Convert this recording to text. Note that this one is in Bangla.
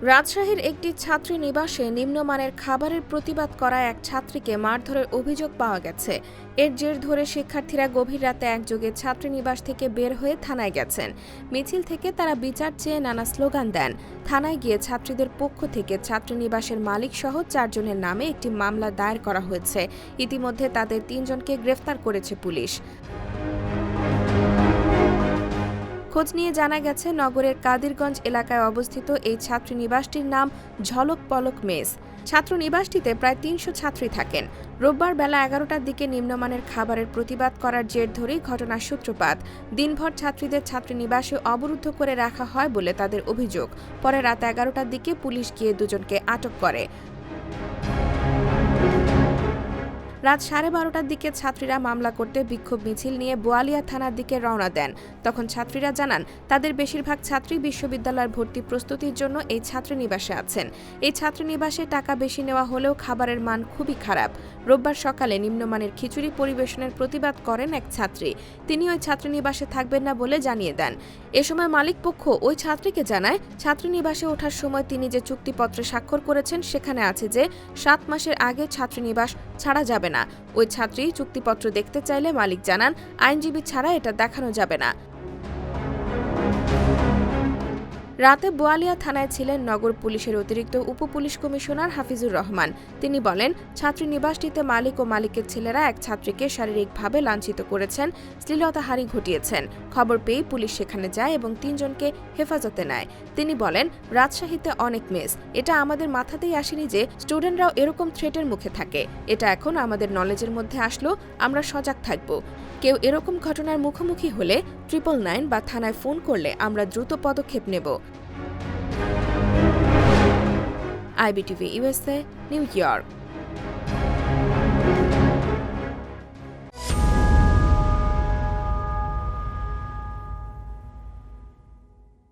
রাজশাহীর একটি ছাত্রী নিবাসে নিম্নমানের খাবারের প্রতিবাদ করা এক ছাত্রীকে মারধরের অভিযোগ পাওয়া গেছে। এর জের ধরে শিক্ষার্থীরা গভীর রাতে একযোগে ছাত্রীনিবাস থেকে বের হয়ে থানায় গেছেন। মিছিল থেকে তারা বিচার চেয়ে নানা স্লোগান দেন। থানায় গিয়ে ছাত্রীদের পক্ষ থেকে ছাত্রীনিবাসের মালিকসহ 4 জনের নামে একটি মামলা দায়ের করা হয়েছে। ইতিমধ্যে তাদের 3 জনকে গ্রেফতার করেছে পুলিশ। খোঁজ নিয়ে জানা গেছে, নগরের কাদিরগঞ্জ এলাকায় অবস্থিত এই ছাত্রীনিবাসটির নাম ঝলক পলক মেস। ছাত্রনিবাসটিতে প্রায় 300 ছাত্রী থাকেন। রোববার বেলা 11টার দিকে নিম্নমানের খাবারের প্রতিবাদ করার জের ধরেই ঘটনার সূত্রপাত। দিনভর ছাত্রীদের ছাত্রীনিবাসে অবরুদ্ধ করে রাখা হয় বলে তাদের অভিযোগ। পরে রাত 11টার দিকে পুলিশ গিয়ে 2 জনকে আটক করে। রাত 12:30টার দিকে ছাত্রীরা মামলা করতে বিক্ষোভ মিছিল নিয়ে বোয়ালিয়া থানার দিকে রওনা দেন। তখন ছাত্রীরা জানান, তাদের বেশিরভাগ ছাত্রী বিশ্ববিদ্যালয়ের ভর্তি প্রস্তুতির জন্য এই ছাত্রীনিবাসে আছেন। এই ছাত্রীনিবাসে টাকা বেশি নেওয়া হলেও খাবারের মান খুবই খারাপ। রোববার সকালে নিম্নমানের খিচুড়ি পরিবেশনের প্রতিবাদ করেন এক ছাত্রী। তিনি ওই ছাত্রীনিবাসে থাকবেন না বলে জানিয়ে দেন। এ সময় মালিকপক্ষ ওই ছাত্রীকে জানায়, ছাত্রীনিবাসে ওঠার সময় তিনি যে চুক্তিপত্রে স্বাক্ষর করেছেন সেখানে আছে যে 7 মাসের আগে ছাত্রীনিবাস ছাড়া যাবে না। ওই ছাত্রী চুক্তিপত্র দেখতে চাইলে মালিক জানান, আইনজীবী ছাড়া এটা দেখানো যাবে না। রাতে বোয়ালিয়া থানায় ছিলেন নগর পুলিশের অতিরিক্ত উপপুলিশ কমিশনার হাফিজুর রহমান। তিনি বলেন, ছাত্রীনিবাসটিতে মালিক ও মালিকের ছেলেরা এক ছাত্রীকে শারীরিকভাবে লাঞ্ছিত করেছেন, শ্লীলতাহানি ঘটিয়েছেন। খবর পেয়ে পুলিশ সেখানে যায় এবং 3 জনকে হেফাজতে নেয়। তিনি বলেন, রাজশাহীতে অনেক মেস, এটা আমাদের মাথাতেই আসেনি যে স্টুডেন্টরাও এরকম থ্রেটের মুখে থাকে। এটা এখন আমাদের নলেজের মধ্যে আসলো, আমরা সজাগ থাকব। কেউ এরকম ঘটনার মুখোমুখি হলে 999 বা থানায় ফোন করলে আমরা দ্রুত পদক্ষেপ নেব। IBTV USA, new York.